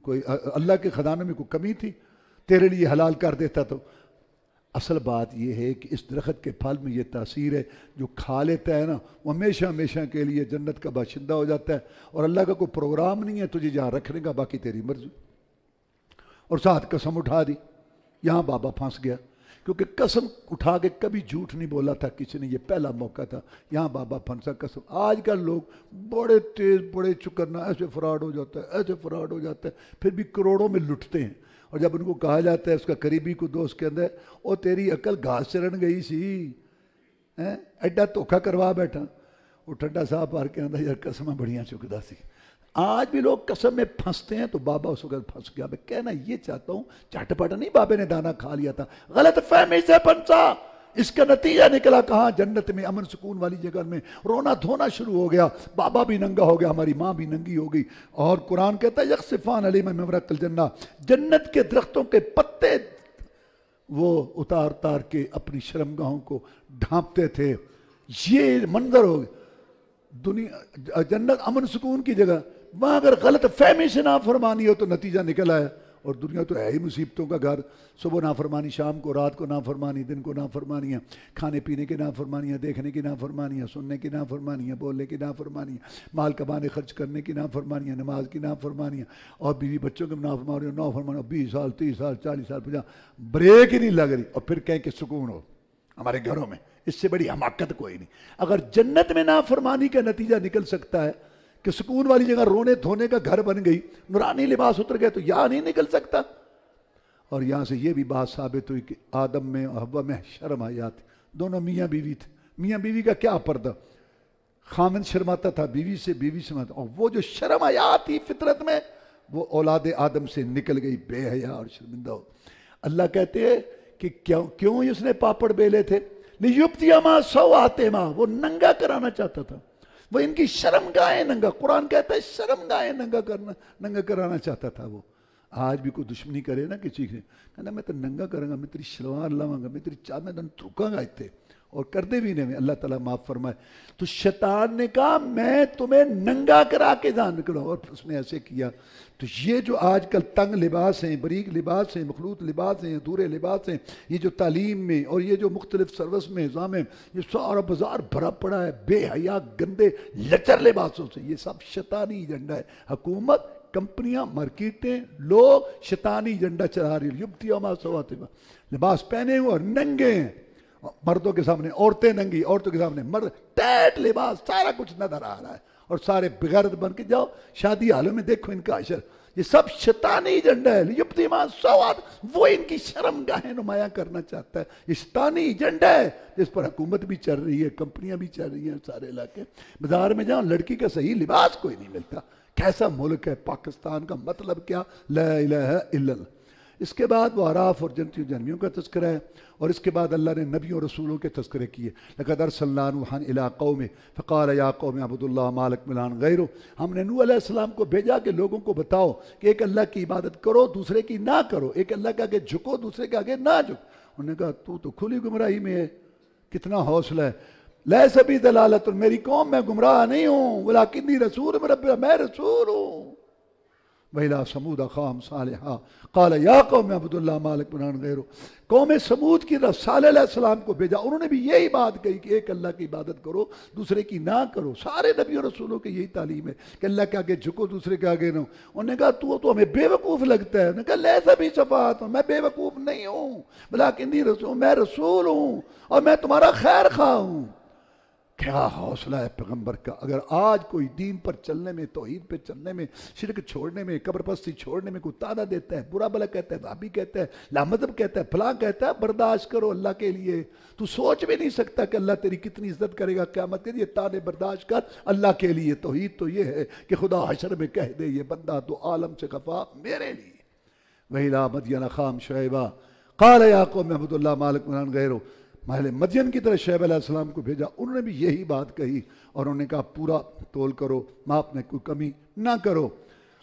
کوئی اللہ کے خزانوں میں کوئی کمی تھی؟ تیرے لیے حلال کر دیتا تو۔ اصل بات یہ ہے کہ اس درخت کے پھل میں یہ تاثیر ہے، جو کھا لیتا ہے نا وہ ہمیشہ ہمیشہ کے لیے جنت کا باشندہ ہو جاتا ہے، اور اللہ کا کوئی پروگرام نہیں ہے تجھے جہاں رکھنے کا، باقی تیری مرضی۔ اور ساتھ قسم اٹھا دی، یہاں بابا پھنس گیا، کیونکہ قسم اٹھا کے کبھی جھوٹ نہیں بولا تھا کسی نے، یہ پہلا موقع تھا، یہاں بابا پھنسا قسم۔ آج کل لوگ بڑے تیز بڑے چکرنا، ایسے فراڈ ہو جاتا ہے، ایسے فراڈ ہو جاتا ہے، پھر بھی کروڑوں میں لٹتے ہیں۔ اور جب ان کو کہا جاتا ہے، اس کا قریبی کو دوست کے اندر، او تیری عقل گھاس چرن گئی سی، ایڈا دھوکھا کروا بیٹھا۔ وہ ٹھنڈا صاحب پار کے اندر یار قسمیں بڑیاں چکدا سی، آج بھی لوگ قسم میں پھنستے ہیں تو بابا اس وقت پھنس گیا. میں کہنا یہ چاہتا ہوں چٹپٹ نہیں بابے نے دانا کھا لیا تھا, غلط فہمی سے پھنسا. اس کا نتیجہ نکلا کہاں؟ جنت میں, امن سکون والی جگہ میں رونا دھونا شروع ہو گیا. بابا بھی ننگا ہو گیا, ہماری ماں بھی ننگی ہو گئی. اور قرآن کہتا ہے یخصفان علیہم من ورق الجنہ, جنت کے درختوں کے پتے وہ اتار کے اپنی شرمگاہوں کو ڈھانپتے تھے. یہ منظر ہو دنیا, جنت امن سکون کی جگہ, وہاں اگر غلط فہمی سے نافرمانی ہو تو نتیجہ نکل آیا. اور دنیا تو ہے ہی مصیبتوں کا گھر. صبح نافرمانی, شام کو, رات کو نافرمانی, دن کو نافرمانیاں, کھانے پینے کی نافرمانیاں, دیکھنے کی نافرمانیاں, سننے کی نافرمانیاں, بولنے کی نافرمانیاں, مال کمانے خرچ کرنے کی نافرمانیاں, نماز کی نافرمانیاں, اور بیوی بچوں کی نافرمانیاں. 20 سال 30 سال 40 سال 50 بریک ہی نہیں لگ رہی, اور پھر کہیں کہ سکون ہو ہمارے گھروں میں. اس سے بڑی حماقت کوئی نہیں. اگر جنت میں نافرمانی کا نتیجہ نکل سکتا ہے کہ سکون والی جگہ رونے دھونے کا گھر بن گئی, نورانی لباس اتر گئے, تو یہاں نہیں نکل سکتا. اور یہاں سے یہ بھی بات ثابت ہوئی کہ آدم میں اور حوا میں شرم حیا تھی. دونوں میاں بیوی تھے. میاں بیوی کا کیا پردہ, خامن شرماتا تھا بیوی سے, بیوی شرماتا, اور وہ جو شرم حیا تھی فطرت میں وہ اولاد آدم سے نکل گئی, بے حیا اور شرمندہ ہو. اللہ کہتے ہیں کہ کیوں اس نے پاپڑ بیلے تھے؟ لیبتیہما سوآتہما, وہ ننگا کرانا چاہتا تھا. وہ ان کی شرمگاہیں ننگا, قرآن کہتا ہے شرمگاہیں ننگا کرانا چاہتا تھا. وہ آج بھی کوئی دشمنی کرے نا کسی سے, کہنا میں تو ننگا کروں گا, میں تیری شلوار لاؤں گا, میں تیری چادر ترکاں گا اتنے, اور کردے بھی نہیں. اللہ تعالیٰ معاف فرمائے. تو شیطان نے کہا میں تمہیں ننگا کرا کے جان نکلوں, اور اس نے ایسے کیا. تو یہ جو آج کل تنگ لباس ہیں, بریک لباس ہیں, مخلوط لباس ہیں, ادھورے لباس ہیں, یہ جو تعلیم میں اور یہ جو مختلف سروس میں نظام ہے, یہ سارا بازار بھرا پڑا ہے بے حیا گندے لچر لباسوں سے. یہ سب شیطانی ایجنڈا ہے. حکومت, کمپنیاں, مارکیٹیں, لوگ شیطانی ایجنڈا چلا رہی ہیں. یبتیہما سوآتہما, لباس پہنے ہوئے اور ننگے ہیں, مردوں کے سامنے عورتیں ننگی, عورتوں کے سامنے مرد, ٹیٹ لباس, سارا کچھ نظر آ رہا ہے. اور سارے بغیرت بن کے جاؤ شادی حالوں میں دیکھو ان کا عشر. یہ سب شیطانی ایجنڈا ہے. یبتیہما سوآت, وہ ان کی شرمگاہیں نمایاں کرنا چاہتا ہے. یہ شیطانی ایجنڈا ہے جس پر حکومت بھی چل رہی ہے, کمپنیاں بھی چل رہی ہیں. سارے علاقے بازار میں جاؤ, لڑکی کا صحیح لباس کوئی نہیں ملتا. کیسا ملک ہے پاکستان کا, مطلب کیا, لا الہ الا اللہ. اس کے بعد وہ اعراف اور جنتیوں جنمیوں کا تذکرہ ہے. اور اس کے بعد اللہ نے نبیوں اور رسولوں کے تذکرے کیے. لقد ارسلنا نوحا الی قومه فقال یا قوم اعبدوا اللہ ما لکم من اله غیرہ. ہم نے نوح علیہ السلام کو بھیجا کہ لوگوں کو بتاؤ کہ ایک اللہ کی عبادت کرو, دوسرے کی نہ کرو. ایک اللہ کے آگے جھکو, دوسرے کے آگے نہ جھکو. انہوں نے کہا تو کھلی گمراہی میں ہے. کتنا حوصلہ ہے. لیس بی دلالۃ, میری قوم میں گمراہ نہیں ہوں, ولکنی رسول من رب, میں رسول ہوں. وَإِلَىٰ ثَمُودَ أَخَاهُمْ صَالِحًا قَالَ يَا قَوْمِ اعْبُدُوا اللَّهَ مَا لَكُم مِّنْ إِلَٰهٍ غَيْرُهُ. قوم سمود کی طرف صالح علیہ السلام کو بھیجا. انہوں نے بھی یہی بات کہی کہ ایک اللہ کی عبادت کرو, دوسرے کی نہ کرو. سارے نبی اور رسولوں کی یہی تعلیم ہے کہ اللہ کے آگے جھکو, دوسرے کے آگے نہ. انہوں نے کہا تو ہمیں بے وقوف لگتا ہے. انہوں نے کہا لیس بی سفاہۃ, میں بے وقوف نہیں ہوں, ولکنی رسول, میں رسول ہوں اور میں تمہارا خیر خواہ ہوں. کیا حوصلہ ہے پیغمبر کا. اگر آج کوئی دین پر چلنے میں, توحید پہ چلنے میں, شرک چھوڑنے میں, قبر پرستی چھوڑنے میں کوئی تانا دیتا ہے, برا بلا کہتا ہے, وہابی کہتا ہے, لامذہب کہتا ہے, فلاں کہتا ہے, برداشت کرو اللہ کے لیے. تو سوچ بھی نہیں سکتا کہ اللہ تیری کتنی عزت کرے گا قیامت کے لیے. تانے برداشت کر اللہ کے لیے. توحید تو یہ ہے کہ خدا حشر میں کہہ دے یہ بندہ تو عالم سے خفا میرے لیے. وَإِلَىٰ مَدْيَنَ أَخَاهُمْ شُعَيْبًا قَالَ يَا قَوْمِ اعْبُدُوا اللَّهَ مَا لَكُم مِّنْ إِلَٰهٍ غَيْرُهُ. محل مدین کی طرح شعیب علیہ السلام کو بھیجا. انہوں نے بھی یہی بات کہی اور انہوں نے کہا پورا تول کرو, ماپ میں کوئی کمی نہ کرو.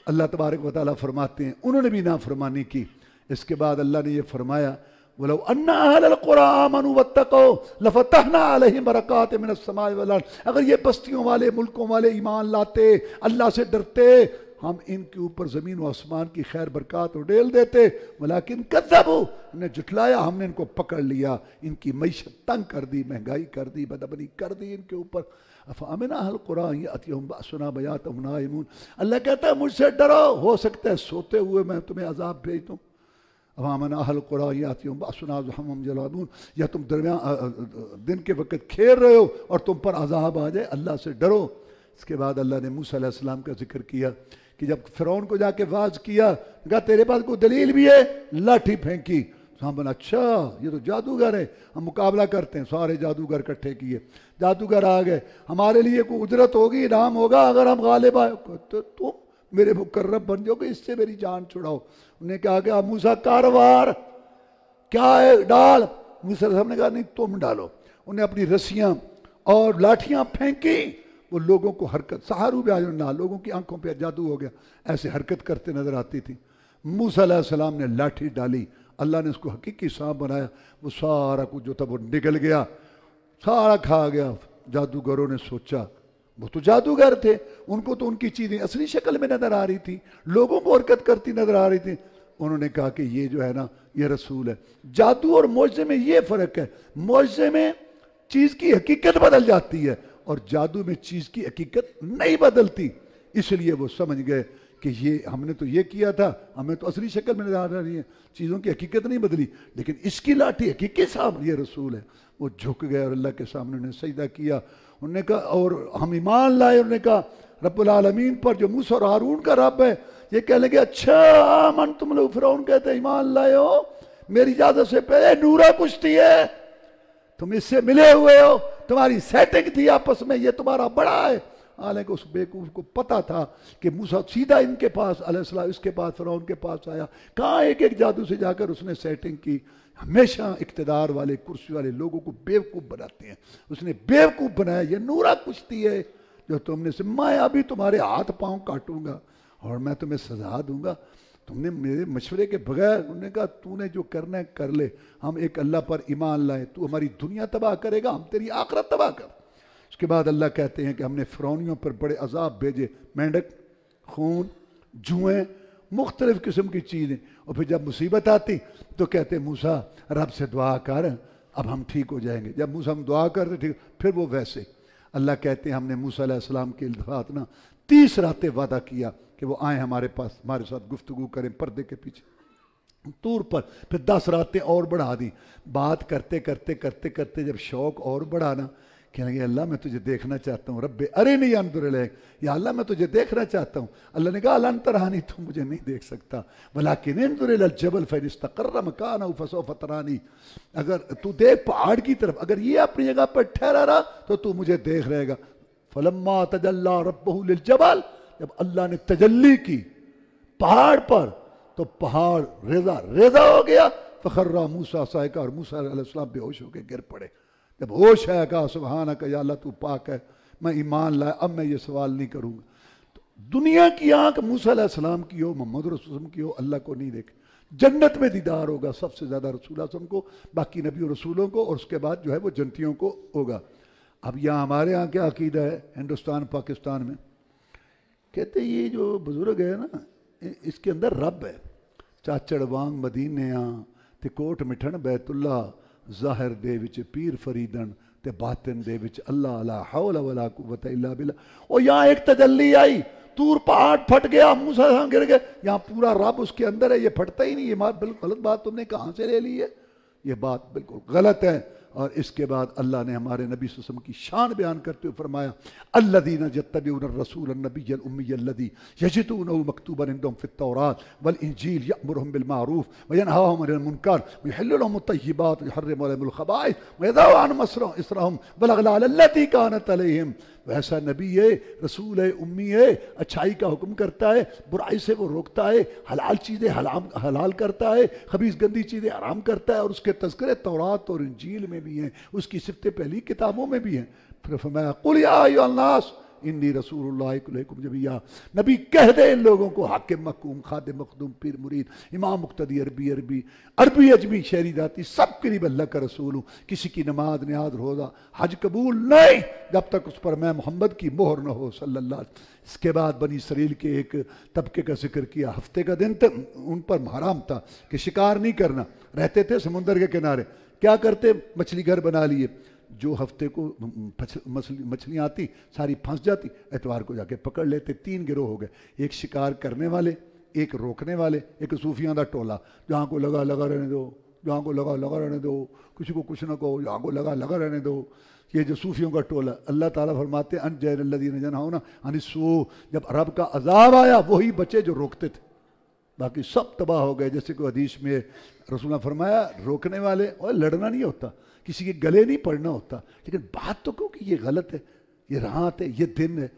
اللہ تبارک و تعالیٰ فرماتے ہیں انہوں نے بھی نافرمانی کی. اس کے بعد اللہ نے یہ فرمایا وَلَوْ أَنَّ أَهْلَ الْقُرَىٰ آمَنُوا وَاتَّقَوْا لَفَتَحْنَا عَلَيْهِمْ بَرَكَاتٍ مِّنَ السَّمَاءِ وَالْأَرْضِ. اگر یہ بستیوں والے, ملکوں والے ایمان لاتے, اللہ سے ڈرتے, ہم ان کے اوپر زمین و آسمان کی خیر برکات اڈیل دیتے. ولیکن کذبوا, انہیں جھٹلایا, ہم نے ان کو پکڑ لیا, ان کی معیشت تنگ کر دی, مہنگائی کر دی, بدامنی کر دی ان کے اوپر. افامن اہل القریٰ ان یأتیہم بأسنا بیاتا وہم نائمون. اللہ کہتا ہے مجھ سے ڈرو, ہو سکتا ہے سوتے ہوئے میں تمہیں عذاب بھیج دوں. افامن اہل القریٰ ان یأتیہم بأسنا وہم جلادون. یا تم درمیان دن کے وقت کھیل رہے ہو اور تم پر عذاب آ جائے, اللہ سے ڈرو. اس کے بعد اللہ نے موسیٰ علیہ السلام کا ذکر کیا کہ جب فرعون کو جا کے واز کیا, کہا تیرے پاس کوئی دلیل بھی ہے, لاٹھی پھینکی. سامنے اچھا یہ تو جادوگر ہے، ہم مقابلہ کرتے ہیں، سارے جادوگر اکٹھے کیے، جادوگر آ گئے، ہمارے لیے کوئی اجرت ہوگی، انعام ہوگا اگر ہم غالب آئے؟ تو تم میرے مقرب بن جاؤ گے، اس سے میری جان چھڑاؤ۔ انہوں نے کہا کہ موسیٰ کاروار کیا ہے ڈال، موسیٰ علیہ السلام نے کہا نہیں تم ڈالو۔ انہوں نے اپنی رسیاں اور لاٹھیاں پھینکی، وہ لوگوں کو حرکت، سہارو بھی آجنا، لوگوں کی آنکھوں پہ جادو ہو گیا، ایسے حرکت کرتے نظر آتی تھی۔ موسیٰ علیہ السلام نے لاٹھی ڈالی، اللہ نے اس کو حقیقی سانپ بنایا، وہ سارا کچھ جو تھا وہ نگل گیا، سارا کھا گیا۔ جادوگروں نے سوچا، وہ تو جادوگر تھے، ان کو تو ان کی چیزیں اصلی شکل میں نظر آ رہی تھی، لوگوں کو حرکت کرتی نظر آ رہی تھی۔ انہوں نے کہا کہ یہ جو ہے نا یہ رسول ہے۔ جادو اور معجزے میں یہ فرق ہے، معجزے میں چیز کی حقیقت بدل جاتی ہے اور جادو میں چیز کی حقیقت نہیں بدلتی۔ اس لیے وہ سمجھ گئے کہ یہ ہم نے تو یہ کیا تھا، ہمیں تو اصلی شکل میں نظر آ رہی ہے، چیزوں کی حقیقت نہیں بدلی، لیکن اس کی لاٹھی حقیقی صاحب یہ رسول ہے۔ وہ جھک گئے اور اللہ کے سامنے انہوں نے سجدہ کیا۔ انہوں نے کہا اور ہم ایمان لائے، انہوں نے کہا رب العالمین پر جو موسیٰ اور ہارون کا رب ہے۔ یہ کہنے لگے اچھا آمن تم لوگ، فرعون کہتے ہیں ایمان لائے ہو، میری اجازت سے پہلے نورا کشتی ہے، تم اس سے ملے ہوئے ہو، تمہاری سیٹنگ تھی آپس میں، یہ تمہارا بڑا ہے۔ حالانکہ اس بیوقوف کو پتا تھا کہ موسیٰ سیدھا ان کے پاس علیہ السلام، اس کے پاس فرعون کے پاس آیا، کہاں ایک ایک جادو سے جا کر اس نے سیٹنگ کی۔ ہمیشہ اقتدار والے کرسی والے لوگوں کو بیوقوف بناتے ہیں، اس نے بیوقوف بنایا۔ یہ نورا کشتی ہے جو تم نے سے، میں ابھی تمہارے ہاتھ پاؤں کاٹوں گا اور میں تمہیں سزا دوں گا، تم نے میرے مشورے کے بغیر۔ انہوں نے کہا تو نے جو کرنا ہے کر لے، ہم ایک اللہ پر ایمان لائے، تو ہماری دنیا تباہ کرے گا، ہم تیری آخرت تباہ کر۔ اس کے بعد اللہ کہتے ہیں کہ ہم نے فرعونیوں پر بڑے عذاب بھیجے، مینڈک، خون، جوئیں، مختلف قسم کی چیزیں، اور پھر جب مصیبت آتی تو کہتے موسیٰ رب سے دعا کر اب ہم ٹھیک ہو جائیں گے۔ جب موسیٰ ہم دعا کرتے ٹھیک، پھر وہ ویسے۔ اللہ کہتے ہیں ہم نے موسیٰ علیہ السلام کے التفات نا 30 راتیں وعدہ کیا کہ وہ آئیں ہمارے پاس، ہمارے ساتھ گفتگو کریں پردے کے پیچھے طور پر، پھر 10 راتیں اور بڑھا دی۔ بات کرتے کرتے کرتے کرتے جب شوق اور بڑھا نا، کہنے لگے اللہ میں تجھے دیکھنا چاہتا ہوں، رب ارنی انظر الیک، یا اللہ میں تجھے دیکھنا چاہتا ہوں۔ اللہ نے کہا لن ترانی، تو مجھے نہیں دیکھ سکتا، ولکن انظر الی الجبل فإن استقر مکانہ فسوف ترانی، اگر تو دیکھ پہاڑ کی طرف، اگر یہ اپنی جگہ پر ٹھہرا رہا تو تو مجھے دیکھ رہے گا۔ فلما تجلی ربہ للجبل، جب اللہ نے تجلی کی پہاڑ پر تو پہاڑ ریزہ ریزہ ہو گیا، فخر موسیٰ صاعقہ، اور موسیٰ علیہ السلام بے ہوش ہو کے گر پڑے۔ جب ہوش ہے کہا سبحانک یا اللہ تو پاک ہے، میں ایمان لائے، اب میں یہ سوال نہیں کروں گا۔ تو دنیا کی آنکھ موسیٰ علیہ السلام کی ہو، محمد رسول اللہ علیہ وسلم کی ہو، اللہ کو نہیں دیکھے۔ جنت میں دیدار ہوگا سب سے زیادہ رسول اللہ علیہ وسلم کو، باقی نبی و رسولوں کو، اور اس کے بعد جو ہے وہ جنتیوں کو ہوگا۔ اب یہاں ہمارے ہاں کیا عقیدہ ہے ہندوستان پاکستان میں، کہتے یہ جو بزرگ ہے نا اس کے اندر رب ہے، چاچڑ وانگ مدینیاں تے کوٹ مٹھن بیت اللہ، ظاہر دے وچ پیر فریدن تے باطن دے وچ اللہ، لا حول ولا قوت الا باللہ۔ اور یہاں ایک تجلی آئی، طور پہاڑ پھٹ گیا، موسیٰ گر گئے، یہاں پورا رب اس کے اندر ہے، یہ پھٹتا ہی نہیں۔ یہ بالکل غلط بات تم نے کہاں سے لے لی ہے، یہ بات بالکل غلط ہے۔ اور اس کے بعد اللہ نے ہمارے نبی صلی اللہ علیہ وسلم کی شان بیان کرتے ہوئے فرمایا الذین یتبعون الرسول النبی الامی الذی یجدونہ مکتوبا عندہم فی التوراۃ والانجیل یأمرہم بالمعروف وینہاہم عن المنکر ویحل لہم الطیبات ویحرم علیہم الخبائث ویضع عنہم اصرہم والاغلال التی کانت علیہم۔ ویسا نبی ہے، رسول ہے، امی ہے، اچھائی کا حکم کرتا ہے، برائی سے وہ روکتا ہے، حلال چیزیں حلال کرتا ہے، خبیث گندی چیزیں حرام کرتا ہے، اور اس کے تذکرے تورات اور انجیل میں بھی ہیں، اس کی صفتیں پہلی کتابوں میں بھی ہیں۔ پھر فرمایا قل یا ایھا الناس انی رسول اللہ الیکم جمیعا، نبی کہہ دے ان لوگوں کو، حاکم محکوم، خادم مخدوم، پیر مرید، امام مقتدی، عربی اجمی، شہری ذاتی، سب قریب اللہ کا رسول ہوں۔ کسی کی نماز نیاز روزہ حج قبول نہیں جب تک اس پر میں محمد کی مہر نہ ہو صلی اللہ علیہ وسلم۔ اس کے بعد بنی اسرائیل کے ایک طبقے کا ذکر کیا، ہفتے کا دن تک ان پر حرام تھا کہ شکار نہیں کرنا، رہتے تھے سمندر کے کنارے، کیا کرتے مچھلی گھر بنا لیے، جو ہفتے کو مچھلیاں آتی ساری پھنس جاتی، اتوار کو جا کے پکڑ لیتے۔ 3 گروہ ہو گئے، ایک شکار کرنے والے، ایک روکنے والے، ایک صوفیاں دا ٹولہ، جہاں کو لگا لگا رہنے دو، جہاں کو لگا لگا رہنے دو، کسی کو کچھ نہ کہو، جہاں کو لگا لگا رہنے دو۔ یہ جو صوفیوں کا ٹولہ، اللہ تعالیٰ فرماتے ہیں انجین الذین ینہون عن السوء، جب رب کا عذاب آیا وہی بچے جو روکتے تھے، باقی سب تباہ ہو گئے. جیسے کوئی حدیث میں رسول نے فرمایا روکنے والے اور لڑنا نہیں ہوتا, کسی کے گلے نہیں پڑنا ہوتا, لیکن بات تو کہو کہ یہ غلط ہے, یہ رات ہے, یہ دن ہے,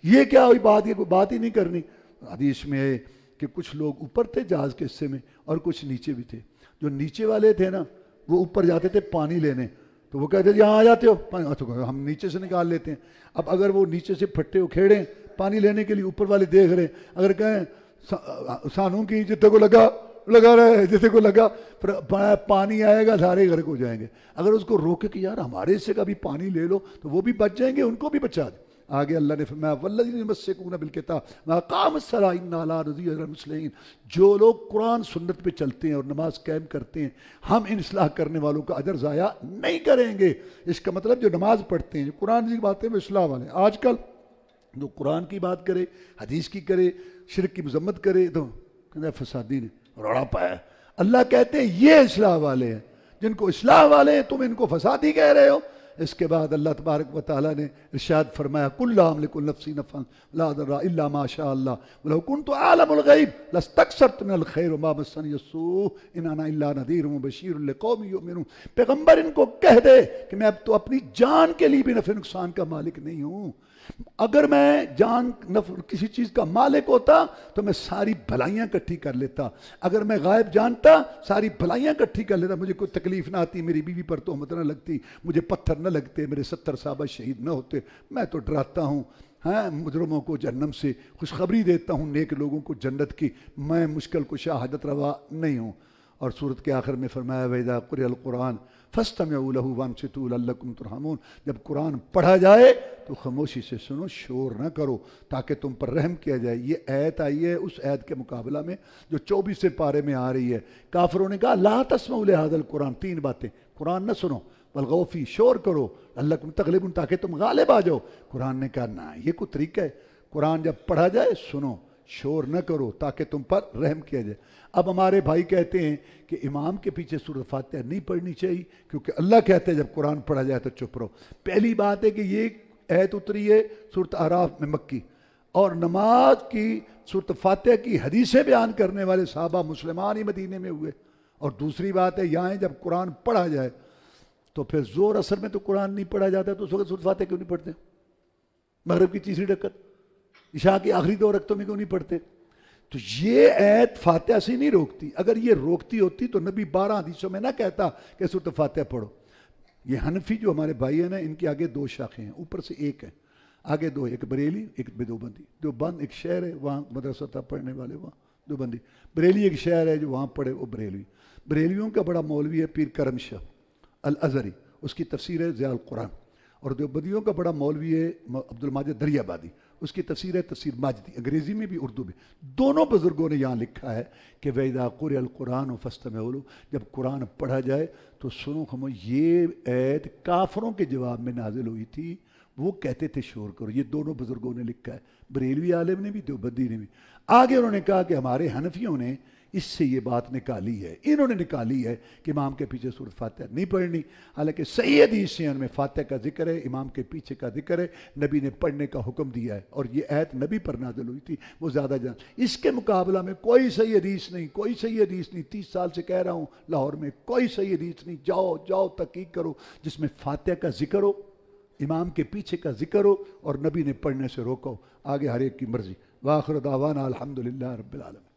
یہ کیا ہوئی بات, یہ کوئی بات ہی نہیں کرنی. حدیث میں ہے کہ کچھ لوگ اوپر تھے جہاز کے حصے میں اور کچھ نیچے بھی تھے. جو نیچے والے تھے نا وہ اوپر جاتے تھے پانی لینے, تو وہ کہتے یہاں آ جاتے ہو پانی, تو ہم نیچے سے نکال لیتے ہیں. اب اگر وہ نیچے سے پھٹے اکھیڑیں پانی لینے کے لیے, اوپر والے دیکھ رہے ہیں, اگر کہیں سانوں کی جتنے کو لگا رہے ہیں, جتنے کو لگا, پھر پانی آئے گا سارے غرق ہو جائیں گے. اگر اس کو روکے کہ یار ہمارے حصے کا بھی پانی لے لو تو وہ بھی بچ جائیں گے, ان کو بھی بچا دیں. آگے اللہ نے فرمایا والذین یمسکون بالکتاب واقاموا الصلاۃ انا لا نضیع اجر المصلحین. جو لوگ قرآن سنت پہ چلتے ہیں اور نماز قائم کرتے ہیں, ہم ان اصلاح کرنے والوں کا اجر ضائع نہیں کریں گے. اس کا مطلب جو نماز پڑھتے ہیں, جو قرآن کی باتیں وہ اصلاح والے. آج کل جو قرآن کی بات کرے, حدیث کی کرے, شرک کی مذمت کرے تو کہتے ہیں فسادی نے روڑا پایا. اللہ کہتے ہیں یہ اصلاح والے ہیں, جن کو اصلاح والے ہیں تم ان کو فسادی کہہ رہے ہو. اس کے بعد اللہ تبارک و تعالیٰ نے ارشاد فرمایا قل لا املک لنفسی نفعا لا ضرا الا ما شاء اللہ ولو كنت اعلم الغیب لاستكثرت من الخیر وما مسنی السوء ان انا الا نذیر وبشیر لقوم یؤمنون. پیغمبر ان کو کہہ دے کہ میں اب تو اپنی جان کے لیے بھی نفع نقصان کا مالک نہیں ہوں. اگر میں جان کسی چیز کا مالک ہوتا تو میں ساری بھلائیاں اکٹھی کر لیتا. اگر میں غائب جانتا ساری بھلائیاں اکٹھی کر لیتا, مجھے کوئی تکلیف نہ آتی, میری بیوی پر تہمت نہ لگتی, مجھے پتھر نہ لگتے, میرے 70 صحابہ شہید نہ ہوتے. میں تو ڈراتا ہوں ہاں مجرموں کو جہنم سے, خوشخبری دیتا ہوں نیک لوگوں کو جنت کی. میں مشکل کشا حاجت روا نہیں ہوں. اور سورت کے آخر میں فرمایا وَإِذَا قُرِئَ الْقُرْآنُ فَاسْتَمِعُوا لَهُ وَأَنصِتُوا لَعَلَّكُمْ تُرْحَمُونَ. جب قرآن پڑھا جائے تو خاموشی سے سنو, شور نہ کرو تاکہ تم پر رحم کیا جائے. یہ آیت آئی ہے اس آیت کے مقابلہ میں جو 24 پارے میں آ رہی ہے. کافروں نے کہا لا تسمعوا لهذا القرآن, 3 باتیں, قرآن نہ سنو, والغوا فیہ, شور کرو, لعلکم تغلبون, تاکہ تم غالب آ جاؤ. قرآن نے کہا نہ, یہ کوئی طریقہ ہے. قرآن جب پڑھا جائے سنو, شور نہ کرو تاکہ تم پر رحم کیا جائے. اب ہمارے بھائی کہتے ہیں کہ امام کے پیچھے سورۃ فاتحہ نہیں پڑھنی چاہیے کیونکہ اللہ کہتے ہیں جب قرآن پڑھا جائے تو چپ رہو. پہلی بات ہے کہ یہ آیت اتری ہے سورۃ اعراف میں مکی, اور نماز کی سورۃ فاتحہ کی حدیثیں بیان کرنے والے صحابہ مسلمان ہی مدینے میں ہوئے. اور دوسری بات ہے یہاں جب قرآن پڑھا جائے تو پھر زور اثر میں تو قرآن نہیں پڑھا جاتا, تو اس وقت سورۃ فاتحہ کیوں نہیں پڑھتے؟ مغرب کی تیسری رکعت, عشاء کی آخری 2 رکعتوں میں کیوں نہیں پڑھتے؟ تو یہ آیت فاتحہ سے نہیں روکتی. اگر یہ روکتی ہوتی تو نبی 12 حدیثوں میں نہ کہتا کہ سورۃ فاتحہ پڑھو. یہ حنفی جو ہمارے بھائی ہیں نا, ان کے آگے 2 شاخیں ہیں, اوپر سے ایک ہے, آگے 2, ایک بریلی ایک دیوبندی. دیوبند ایک شہر ہے وہاں مدرسہ تھا پڑھنے والے, وہاں دیوبندی. بریلی ایک شہر ہے جو وہاں پڑھے وہ بریلوی. بریلویوں کا بڑا مولوی ہے پیر کرم شاہ الازہری, اس کی تفسیر ہے ضیاء القرآن. اور دیوبندیوں کا بڑا مولوی ہے عبد الماجد دریابادی, اس کی تفسیر ہے تفسیر ماجدی, انگریزی میں بھی اردو میں. دونوں بزرگوں نے یہاں لکھا ہے کہ وَإِذَا قُرِئَ الْقُرْآنُ فَاسْتَمِعُوا لَهُ, جب قرآن پڑھا جائے تو سنو خاموش. یہ آیت کافروں کے جواب میں نازل ہوئی تھی, وہ کہتے تھے شور کرو. یہ دونوں بزرگوں نے لکھا ہے, بریلوی عالم نے بھی دیوبندی نے بھی. آگے انہوں نے کہا کہ ہمارے حنفیوں نے اس سے یہ بات نکالی ہے, انہوں نے نکالی ہے کہ امام کے پیچھے سورۃ فاتحہ نہیں پڑھنی. حالانکہ صحیح حدیث سے ان میں فاتحہ کا ذکر ہے, امام کے پیچھے کا ذکر ہے, نبی نے پڑھنے کا حکم دیا ہے, اور یہ آیت نبی پر نازل ہوئی تھی, وہ زیادہ جان. اس کے مقابلہ میں کوئی صحیح حدیث نہیں, کوئی صحیح حدیث نہیں. 30 سال سے کہہ رہا ہوں لاہور میں کوئی صحیح حدیث نہیں. جاؤ تحقیق کرو جس میں فاتحہ کا ذکر ہو, امام کے پیچھے کا ذکر ہو, اور نبی نے پڑھنے سے روکو. آگے ہر ایک کی مرضی. وآخر دعوانا الحمدللہ رب العالمین.